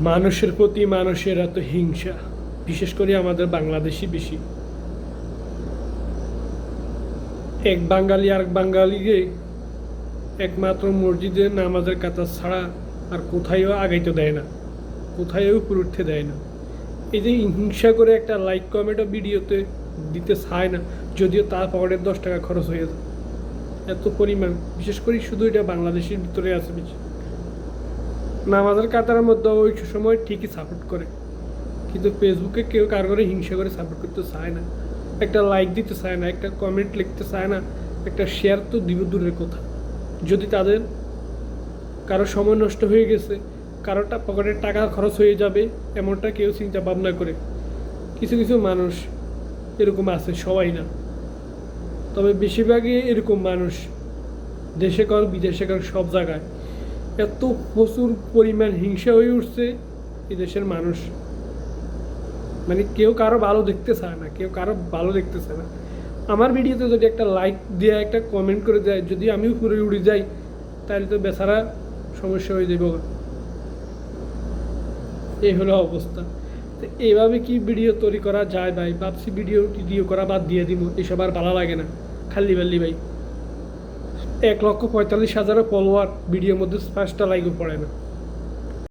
মানুষের প্রতি মানুষের এত হিংসা, বিশেষ করে আমাদের বাংলাদেশি বেশি। এক বাঙালি আর এক বাঙালিকে একমাত্র মসজিদে নামাজের কাতা ছাড়া আর কোথায়ও আগাইতে দেয় না, কোথায়ও উপরে উঠতে দেয় না। এই যে হিংসা করে একটা লাইক কমেন্টও ভিডিওতে দিতে চায় না, যদিও তার পকেটের 10 টাকা খরচ হয়ে যায়। এত পরিমাণ, বিশেষ করে শুধু এটা বাংলাদেশের ভিতরে আছে বেশি। নামাজের কাতারের মধ্যে ওই সময় ঠিকই সাপোর্ট করে, কিন্তু ফেসবুকে কেউ কার করে হিংসা করে সাপোর্ট করতে চায় না, একটা লাইক দিতে চায় না, একটা কমেন্ট লিখতে চায় না, একটা শেয়ার তো দিব দূরের কথা। যদি তাদের কারো সময় নষ্ট হয়ে গেছে, কারোটা পকেটের টাকা খরচ হয়ে যাবে, এমনটা কেউ চিন্তা ভাবনা করে। কিছু কিছু মানুষ এরকম আছে, সবাই না, তবে বেশিরভাগই এরকম মানুষ। দেশে কর বিদেশে কর সব জায়গায় এত প্রচুর পরিমাণ হিংসা হয়ে উঠছে এই দেশের মানুষ। মানে কেউ কারো ভালো দেখতে চায় না, কেউ কারো ভালো দেখতে চায় না। আমার ভিডিওতে যদি একটা লাইক দিয়ে একটা কমেন্ট করে দেয়, যদি আমি উপরে উড়ে যাই, তাহলে তো বেচারা সমস্যা হয়ে যাবে। এই হলো অবস্থা। তো এইভাবে কি ভিডিও তৈরি করা যায় ভাই? ভাবছি ভিডিও করা বাদ দিয়ে দিব, এসব আর ভালো লাগে না। খাল্লি বাল্লি ভাই, 1,45,000 ফলোয়ার, ভিডিওর মধ্যে 5টা লাইকও পড়ে না।